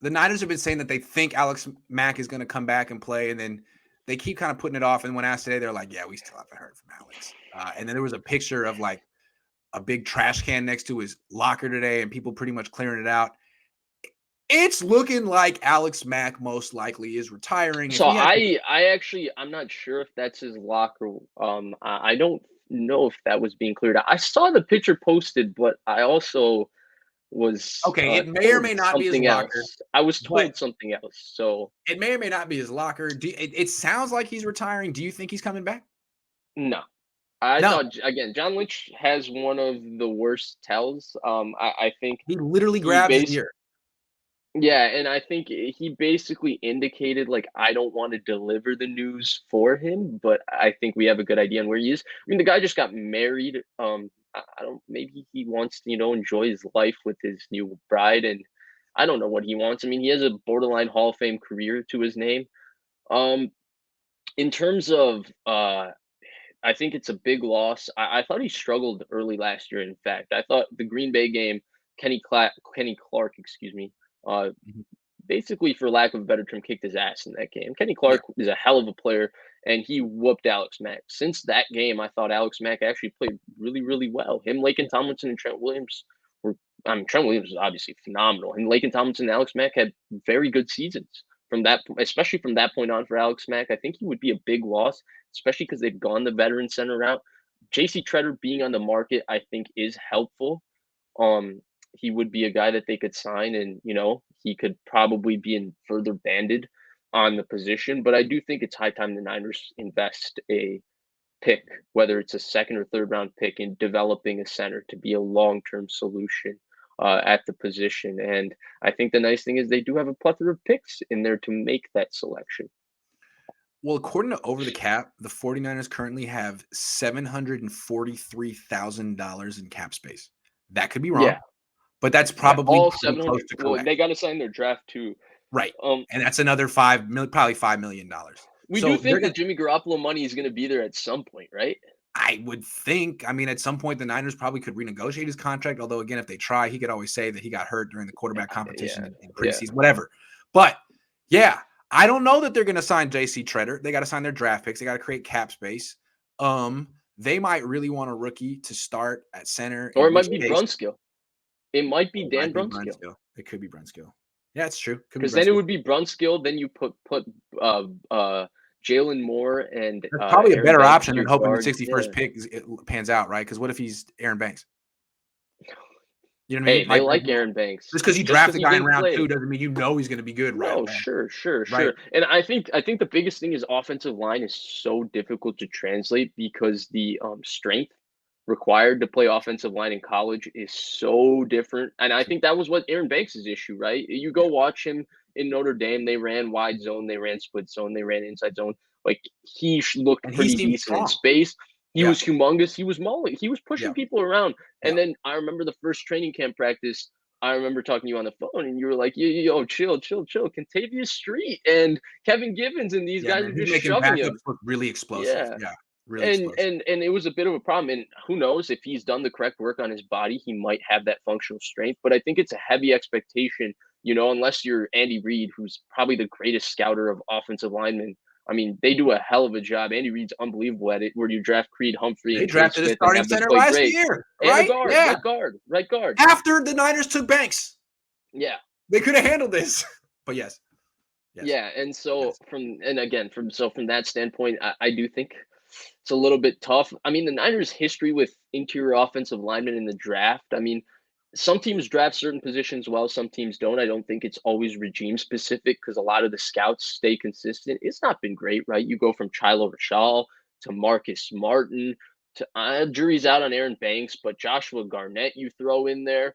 the Niners have been saying that they think Alex Mack is going to come back and play, and then they keep kind of putting it off. And when asked today, they're like, "Yeah, we still haven't heard from Alex." And then there was a picture of like a big trash can next to his locker today, and people pretty much clearing it out. It's looking like Alex Mack most likely is retiring. So I'm not sure if that's his locker. I don't know if that was being cleared out. I saw the picture posted, but I also was Okay, it may or told may not be his something locker, else. I was but told something else. So it may or may not be his locker. It sounds like he's retiring. Do you think he's coming back? no. I No, thought again, John Lynch has one of the worst tells. I think he literally he grabs his based ear. yeah, and I think he basically indicated like I don't want to deliver the news for him, but I think we have a good idea on where he is. I mean, the guy just got married. I don't maybe he wants to, enjoy his life with his new bride, and I don't know what he wants. I mean, he has a borderline Hall of Fame career to his name. Um, in terms of I think it's a big loss. I thought he struggled early last year. In fact, I thought the Green Bay game, Kenny Clark, excuse me, uh, Mhm. basically, for lack of a better term, kicked his ass in that game. Kenny Yeah. Clark is a hell of a player, and he whooped Alex Mack. Since that game, I thought Alex Mack actually played really, really well. Him, Laken Tomlinson, and Trent Williams were. I mean, Trent Williams was obviously phenomenal, and Laken Tomlinson and Alex Mack had very good seasons from that, especially from that point on for Alex Mack. I think he would be a big loss, especially because they've gone the veteran center route. JC Treader being on the market, I think, is helpful. Um, he would be a guy that they could sign, and he could probably be in further banded on the position. But I do think it's high time the Niners invest a pick, whether it's a second or third round pick, in developing a center to be a long term solution at the position. And I think the nice thing is they do have a plethora of picks in there to make that selection. Well, according to Over the Cap, the 49ers currently have $743,000 in cap space. That could be wrong, Yeah, but that's yeah, probably all pretty close 700. to Well, correct. they got to sign their draft too. Right. Um, And that's another probably $5 million. we do So they're think gonna that Jimmy Garoppolo money is going to be there at some point, right? I would think, I mean, at some point the Niners probably could renegotiate his contract. Although again, if they try, he could always say that he got hurt during the quarterback competition Yeah, in yeah. preseason, whatever. But yeah, I don't know that they're gonna sign JC Treader. They got to sign their draft picks, they got to create cap space. They might really want a rookie to start at center, Or in it which might be case Brunskill. It might be it Dan might be Brunskill. Brunskill. It could be Brunskill. Yeah, it's true. Could be Because then it Brunskill. would be Brunskill. Then you put uh uh Jalen Moore and That's probably a Aaron better Banks as option than your hoping the guards. 61st Yeah. pick it pans out, right? Because what if he's Aaron Banks? You know what I Hey, mean? they Like like Aaron Banks. just because you Just draft because a he guy in didn't round two play. doesn't mean you know he's going to be good right No, away, sure, sure, right? sure. And I think the biggest thing is offensive line is so difficult to translate because the strength required to play offensive line in college is so different. And I think that was what Aaron Banks' issue, right? You go Yeah. watch him in Notre Dame, they ran wide zone, they ran split zone, they ran inside zone. Like he looked And he pretty seemed decent in strong. space. He Yeah. was humongous. He was mauling. He was pushing Yeah. people around. And Yeah. then I remember the first training camp practice. I remember talking to you on the phone, and you were like, yo, chill, chill, chill. Contavious Street and Kevin Givens, and these Yeah, guys man. are He's just making shoving backups him. look really explosive. Yeah. Yeah. Really And explosive. and and it was a bit of a problem. And who knows if he's done the correct work on his body, he might have that functional strength. But I think it's a heavy expectation, unless you're Andy Reid, who's probably the greatest scouter of offensive linemen. I mean, they do a hell of a job. Andy Reid's unbelievable at it, where you draft Creed Humphrey They and Trey drafted a Smith and starting have them center play last great. year, And a right? guard, Yeah. right guard, right guard. After the Niners took Banks. Yeah. They could have handled this. But yes. Yes. Yeah, and so Yes. from that standpoint, I do think it's a little bit tough. I mean, the Niners' history with interior offensive linemen in the draft. I mean, some teams draft certain positions well, some teams don't. I don't think it's always regime specific because a lot of the scouts stay consistent. It's not been great, right? You go from Chilo Rachal to Marcus Martin to jury's out on Aaron Banks, but Joshua Garnett you throw in there.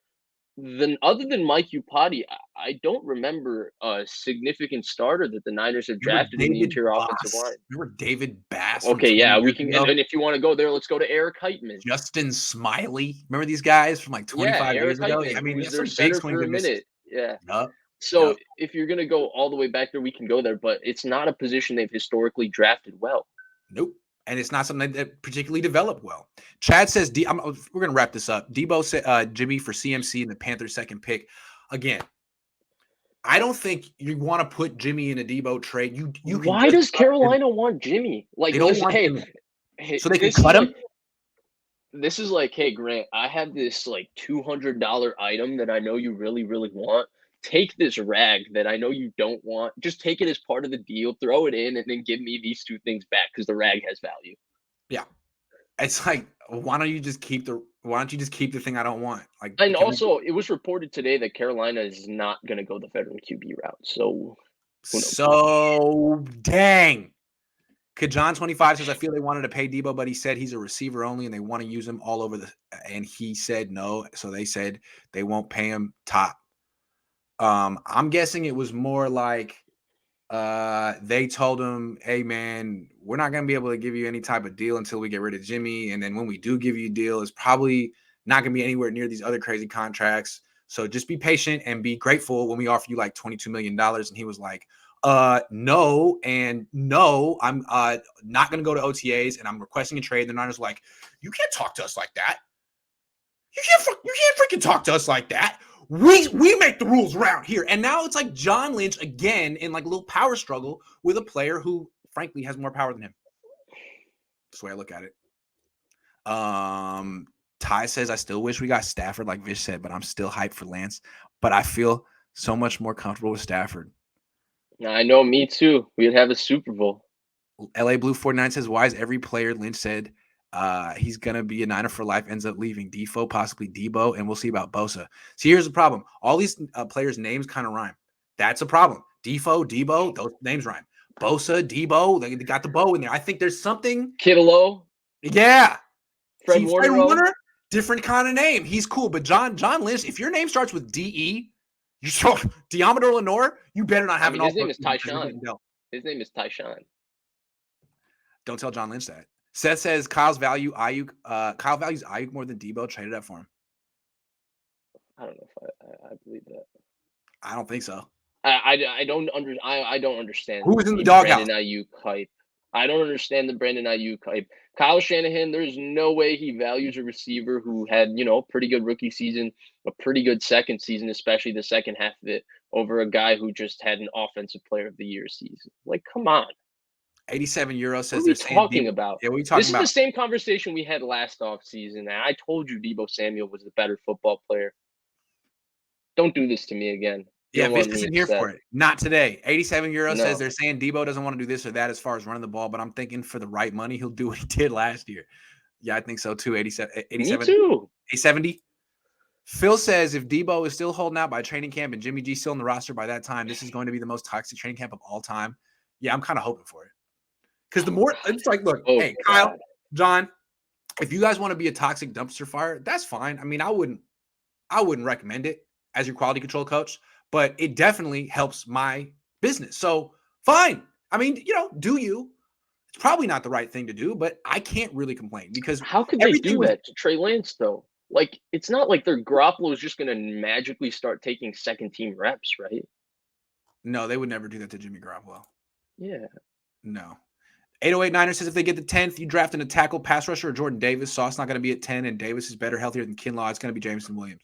Then, other than Mike Upati, I don't remember a significant starter that the Niners have Remember drafted in the David interior offensive Bass? line. Remember David Bass from Okay, 20 yeah, we years can. And, ago? and if you want to go there, let's go to Eric Heitman. Justin Smiley. Remember these guys from like Yeah, 25 Eric years ago? Heitman, I who mean, was there's their some big center swings for a and misses. minute. Yeah. Yup. So Yup. if you're gonna go all the way back there, we can go there, but it's not a position they've historically drafted well. Nope. And it's not something that particularly developed well. Chad says, we're going to wrap this up. Deebo said Jimmy for CMC and the Panthers' second pick. Again, I don't think you want to put Jimmy in a Deebo trade. You can Why just does Carolina want Jimmy? Like, they don't listen, want hey, Jimmy. hey, So they can cut him? this is like, hey, Grant, I have this like $200 item that I know you really, really want. Take this rag that I know you don't want. Just take it as part of the deal, throw it in, and then give me these two things back because the rag has value. Yeah. It's like, why don't you just keep the thing I don't want? Like, And can we also, it was reported today that Carolina is not going to go the veteran QB route. So who knows? so dang. Kajon 25 says, I feel they wanted to pay Deebo, but he said he's a receiver only and they want to use him all over and he said no. So they said they won't pay him top. I'm guessing it was more like they told him, hey man, we're not gonna be able to give you any type of deal until we get rid of Jimmy. And then when we do give you a deal, it's probably not gonna be anywhere near these other crazy contracts. So just be patient and be grateful when we offer you like $22 million. And he was like, no, and no, I'm not gonna go to OTAs and I'm requesting a trade. And the Niners were like, you can't talk to us like that. You can't freaking talk to us like that. We make the rules around here. And now it's like John Lynch again in like a little power struggle with a player who frankly has more power than him. That's the way I look at it. Ty says, I still wish we got Stafford, like Vish said, but I'm still hyped for Lance. But I feel so much more comfortable with Stafford. I know, me too. We'd have a Super Bowl. LA Blue 49 says, why is every player Lynch said he's going to be a Niner for life ends up leaving? Defoe, possibly Deebo, and we'll see about Bosa. See, here's the problem. All these players' names kind of rhyme. That's a problem. Defoe, Deebo, those names rhyme. Bosa, Deebo, they got the bow in there. I think there's something. Kittle, Yeah. Fred See, Warner, Fred Warner, different kind of name. He's cool. But John Lynch, if your name starts with DE, you saw Diamador Lenore, you better not have an his all-pro name is season because you're getting Tyshawn. dealt. His name is Tyshawn. Don't tell John Lynch that. Seth says Kyle values Ayuk more than Deebo. Traded up for him. I don't know if I believe that. I don't think so. I don't understand Who's in the the doghouse? Brandon Ayuk hype. I don't understand the Brandon Ayuk hype. Kyle Shanahan, there's no way he values a receiver who had, a pretty good rookie season, a pretty good second season, especially the second half of it, over a guy who just had an offensive player of the year season. Like, come on. 87 Euro What says are they're we saying talking Deebo. about? Yeah, what are you talking This is about? the same conversation we had last offseason. And I told you Deebo Samuel was the better football player. Don't do this to me again. You Yeah, don't Vish want me isn't here upset. for it. Not today. 87 Euro says No. they're saying Deebo doesn't want to do this or that as far as running the ball, but I'm thinking for the right money, he'll do what he did last year. Yeah, I think so too. 87, Me too. 870. Phil says if Deebo is still holding out by training camp and Jimmy G still in the roster by that time, this is going to be the most toxic training camp of all time. Yeah, I'm kind of hoping for it. Because the more it's like, look, Oh, hey, Kyle, God. John, if you guys want to be a toxic dumpster fire, that's fine. I mean, I wouldn't recommend it as your quality control coach, but it definitely helps my business. So fine. I mean, do you? It's probably not the right thing to do, but I can't really complain because How could they everything do was that to Trey Lance, though? Like, it's not like their Garoppolo is just going to magically start taking second team reps, right? no, they would never do that to Jimmy Garoppolo. Yeah. No. 808 Niners says if they get the 10th, you draft in a tackle, pass rusher, or Jordan Davis. Sauce not going to be at 10, and Davis is better, healthier than Kinlaw. It's going to be Jameson Williams.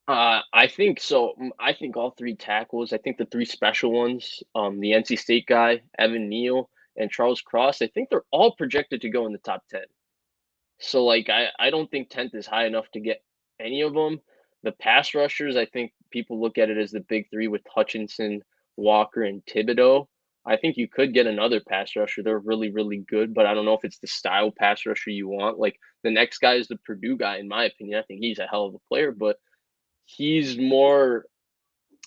I think so. I think all three tackles. I think the three special ones, the NC State guy, Evan Neal, and Charles Cross. I think they're all projected to go in the top 10. So like, I don't think 10th is high enough to get any of them. The pass rushers, I think people look at it as the big three with Hutchinson, Walker, and Thibodeau. I think you could get another pass rusher. They're really, really good, but I don't know if it's the style pass rusher you want. Like the next guy is the Purdue guy, in my opinion. I think he's a hell of a player, but he's more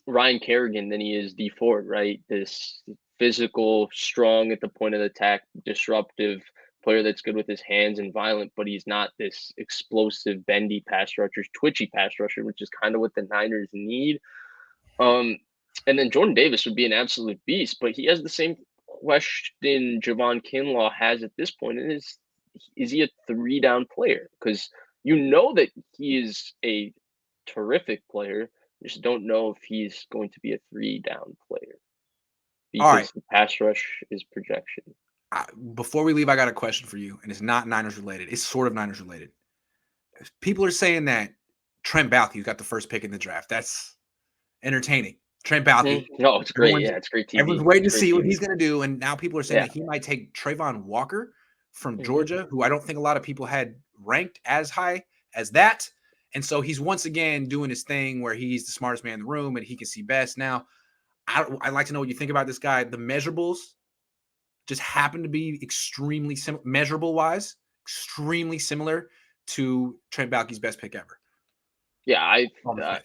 Ryan Kerrigan than he is D Ford, right? This physical, strong at the point of the attack, disruptive player that's good with his hands and violent, but he's not this explosive, bendy pass rusher, twitchy pass rusher, which is kind of what the Niners need. And then Jordan Davis would be an absolute beast, but he has the same question Javon Kinlaw has at this point, and is he a 3-down player? Because you know that he is a terrific player. Just don't know if he's going to be a 3-down player All right. because the pass rush is projection. Before we leave, I got a question for you, and it's not Niners related. It's sort of Niners related. People are saying that Trent Baalke's got the first pick in the draft. That's entertaining. Trent Baalke. No, it's great. Everyone's Yeah, it's great everyone's TV. waiting to It's great see what TV. he's gonna do, and now people are saying Yeah. that he might take Trayvon Walker from hmm Georgia, who I don't think a lot of people had ranked as high as that. And so he's once again doing his thing where he's the smartest man in the room and he can see best. Now, I'd like to know what you think about this guy. The measurables just happen to be extremely similar, measurable wise, extremely similar to Trent Baalke's best pick ever. Yeah, Alden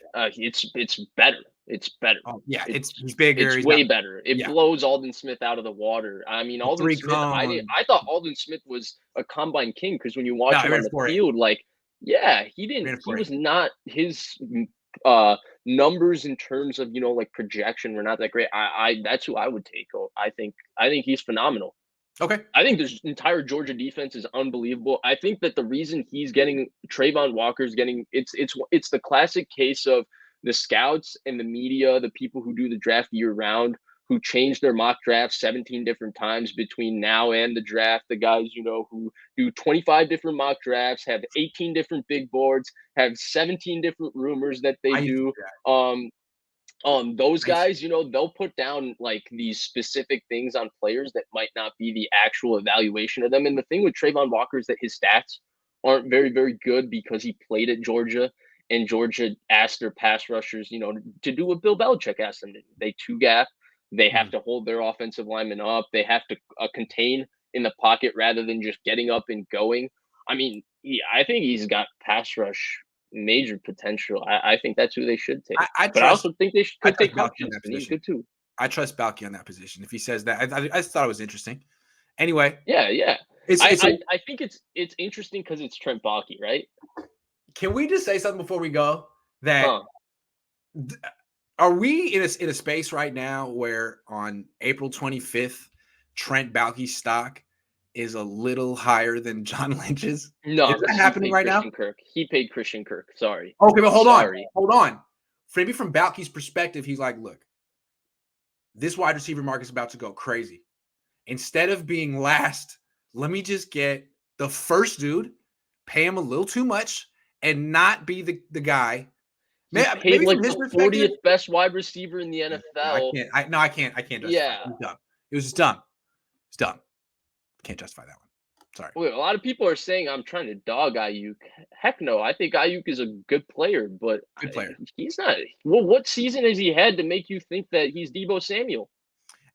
Smith. it's better. It's better. Oh, yeah, It's he's bigger. it's He's got way better. It yeah, blows Alden Smith out of the water. I mean, the Alden three Smith, cone. I thought Alden Smith was a combine king because when you No, watch he him ran on a the 4.8. field, like, yeah, Ran a he 4.8. was not his uh numbers in terms of, like projection were not that great. I that's who I would take. I think he's phenomenal. Okay. I think this entire Georgia defense is unbelievable. I think that the reason he's getting Trayvon Walker's getting it's the classic case of the scouts and the media, the people who do the draft year round, who change their mock drafts 17 different times between now and the draft. The guys, who do 25 different mock drafts, have 18 different big boards, have 17 different rumors that they I used to do. do that. Those I used to, guys, they'll put down like these specific things on players that might not be the actual evaluation of them. And the thing with Trayvon Walker is that his stats aren't very, very good because he played at Georgia and Georgia asked their pass rushers, to do what Bill Belichick asked them to do. They two gap, they have mm. to hold their offensive lineman up, they have to contain in the pocket rather than just getting up and going. I mean, I think he's got pass rush major potential. I think that's who they should take. I But I trust also think they I could trust take Baalke in that Hopkins, and he's position. good too. I trust Baalke on that position. If he says that, I just thought it was interesting. Anyway, Yeah, yeah. it's a, I think it's interesting because it's Trent Baalke, right? can we just say something before we go? That Huh? are we in a space right now where on April 25th, Trent Baalke's stock is a little higher than John Lynch's? Is No, that because he happening paid right now? Christian Kirk. He paid Christian Kirk. Sorry, Okay, but hold on. sorry. Hold on. Maybe from Baalke's perspective, he's like, look, this wide receiver market is about to go crazy. Instead of being last, let me just get the first dude, pay him a little too much, and not be the guy. He paid Maybe like from his the perspective, 40th best wide receiver in the I NFL. can't. I can't justify it. Yeah. It was dumb. It was just dumb. It's dumb. Can't justify that one. Sorry. Wait, a lot of people are saying I'm trying to dog Ayuk. Heck no, I think Ayuk is a good player, but Good player. he's not. Well, what season has he had to make you think that he's Deebo Samuel?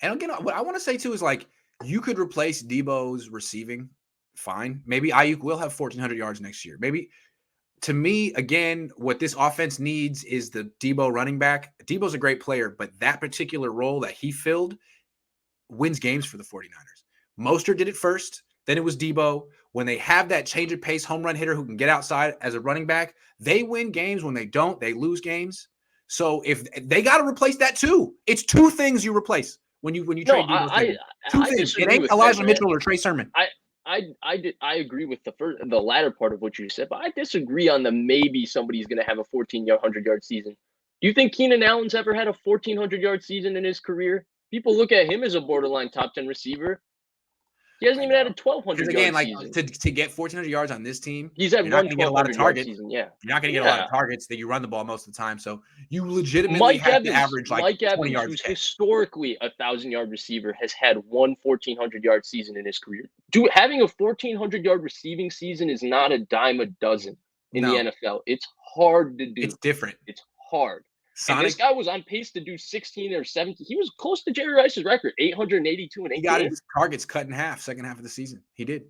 And again, what I want to say too is like you could replace Deebo's receiving, fine. Maybe Ayuk will have 1,400 yards next year. Maybe to me, again, what this offense needs is the Deebo running back. Deebo's a great player, but that particular role that he filled wins games for the 49ers. Mostert did it first, then it was Deebo. When they have that change of pace home run hitter who can get outside as a running back, they win games. When they don't, they lose games. So if they got to replace that too, it's two things you replace when you No, trade Deebo Samuel. Two I things. It disagree ain't with that, Elijah man. Mitchell or Trey Sermon. I agree with the latter part of what you said, but I disagree on the maybe somebody's going to have a 1,400-yard season. Do you think Keenan Allen's ever had a 1,400-yard season in his career? People look at him as a borderline top 10 receiver. He hasn't I even had a know. Because 1,200-yard again, like season. to get 1,400 yards on this team, He's had you're not one going to get a lot of 1,200-yard targets. season. Yeah, You're not going to get a lot yeah. of targets that you run the ball most of the time. So you legitimately Mike have to Evans, average like Mike 20 Evans, yards who's a catch. historically a 1,000-yard receiver, has had one 1,400-yard season in his career. Having a 1,400-yard receiving season is not a dime a dozen in the No, NFL. It's hard to do. it's different. It's hard. And this Sonic, guy was on pace to do 16 or 17. He was close to Jerry Rice's record, 882 in he 8 got games. his targets cut in half second half of the season. He did.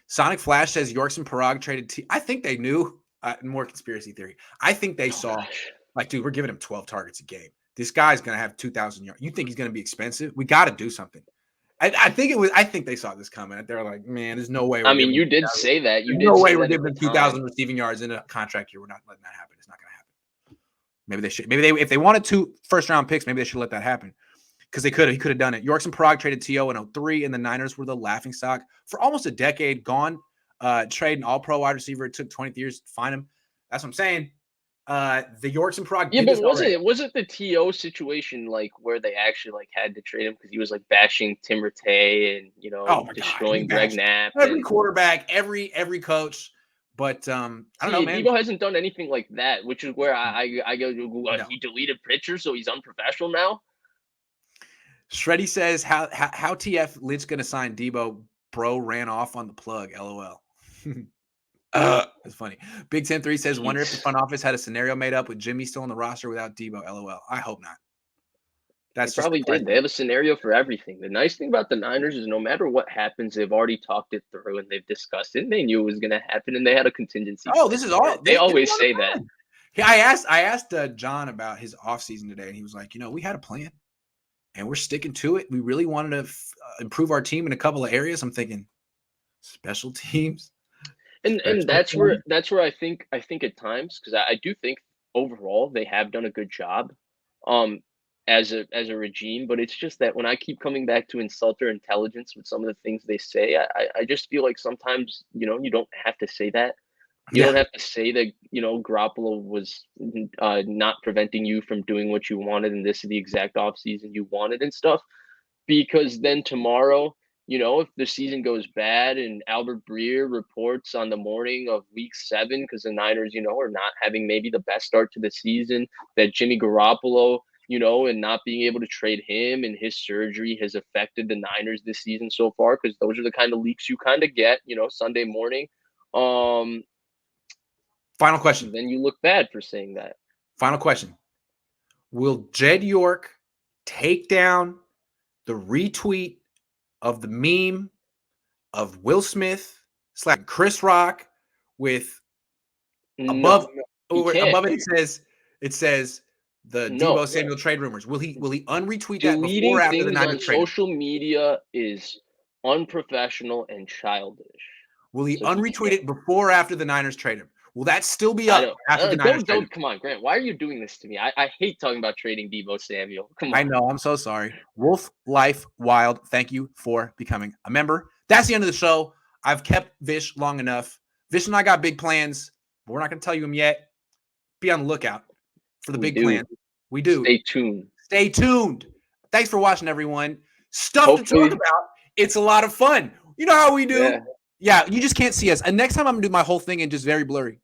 Sonic Flash says Yorkson Parag traded. I think they knew. More conspiracy theory. I think they saw, Gosh. like, dude, we're giving him 12 targets a game. This guy's going to have 2,000 yards. You think he's going to be expensive? We got to do something. I think they saw this coming. They're like, man, there's no way we're I mean, giving you him did 2,000. say that. You There's did no say way we're that at giving the him time. 2,000 receiving yards in a contract year. We're not letting that happen. It's not going to happen. Maybe they should. Maybe if they wanted 2 first-round picks, maybe they should let that happen. Because he could have done it. Yorkson Parag traded T.O. in 03, and the Niners were the laughingstock for almost a decade. Gone, trade an all-pro wide receiver. It took 20 years to find him. That's what I'm saying. The Yorkson Parag Yeah, did but this already. was it the TO situation like where they actually like had to trade him because he was like bashing Tim Rattay and Oh my God, he destroying Greg bashed Knapp every and quarterback, every coach. But I don't See, know, man. Deebo hasn't done anything like that, which is where I go, No. he deleted pictures, so he's unprofessional now? Shreddy says how TF Lynch gonna sign Deebo? Bro ran off on the plug. LOL. That's funny. Big 10-3 says, wonder if the front office had a scenario made up with Jimmy still on the roster without Deebo. LOL. I hope not. They That's just probably did. They have a scenario for everything. The nice thing about the Niners is no matter what happens, they've already talked it through and they've discussed it. And they knew it was going to happen, and they had a contingency Oh, plan this is for all it. They always won say the that. plan. Yeah, I asked John about his offseason today, and he was like, we had a plan, and we're sticking to it. We really wanted to improve our team in a couple of areas. I'm thinking special teams, And that's where I think at times, because I do think overall they have done a good job, um, as a regime. But it's just that when I keep coming back to insult their intelligence with some of the things they say, I just feel like sometimes you don't have to say that. You Yeah. don't have to say that Garoppolo was not preventing you from doing what you wanted, and this is the exact offseason you wanted and stuff. Because then tomorrow, if the season goes bad and Albert Breer reports on the morning of week 7, because the Niners, are not having maybe the best start to the season, that Jimmy Garoppolo, and not being able to trade him and his surgery has affected the Niners this season so far, because those are the kind of leaks you kind of get, Sunday morning. Final question. Then you look bad for saying that. Final question. Will Jed York take down the retweet of the meme of Will Smith / Chris Rock with above it says the Deebo Samuel trade rumors? Will he unretweet that before or after the Niners trade him? Social media is unprofessional and childish. Will he unretweet it before or after the Niners trade him? Will that still be up after the Niners trade him? Come on, Grant. Why are you doing this to me? I hate talking about trading Deebo Samuel. Come on. I know. I'm so sorry. Wolf Life Wild, thank you for becoming a member. That's the end of the show. I've kept Vish long enough. Vish and I got big plans, but we're not going to tell you them yet. Be on the lookout for the big plan. We do. Stay tuned. Stay tuned. Thanks for watching, everyone. Stuff to talk about. It's a lot of fun. You know how we do. Yeah, you just can't see us. And next time I'm going to do my whole thing in just very blurry.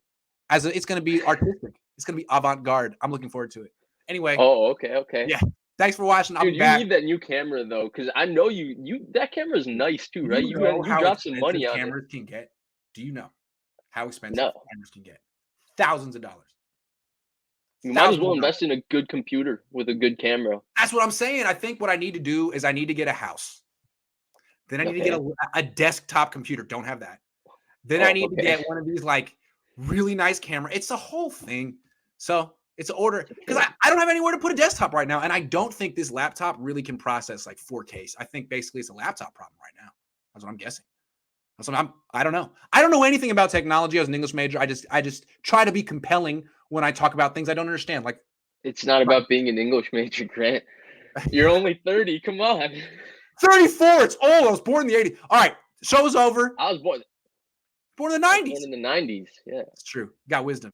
It's going to be artistic. It's going to be avant-garde. I'm looking forward to it. Anyway. Oh, okay. Yeah. Thanks for watching. Dude, you need that new camera though, because I know you that camera's nice too, right? You dropped some money on cameras can get. Do you know how expensive cameras can get? Thousands of dollars. You might as well invest in a good computer with a good camera. That's what I'm saying. I think what I need to do is I need to get a house. Then I need to get a desktop computer. Don't have that. Then I need to get one of these like really nice camera. It's a whole thing. So it's an order because I don't have anywhere to put a desktop right now. And I don't think this laptop really can process like 4K. I think basically it's a laptop problem right now. That's what I'm guessing. That's what I don't know. I don't know anything about technology. I was an English major. I just try to be compelling when I talk about things I don't understand. Like it's not about being an English major, Grant. You're only 30. Come on. 34. It's old. I was born in the 80s. All right. Show's over. I was born in the 90s. Born in the 90s. Yeah. It's true. Got wisdom.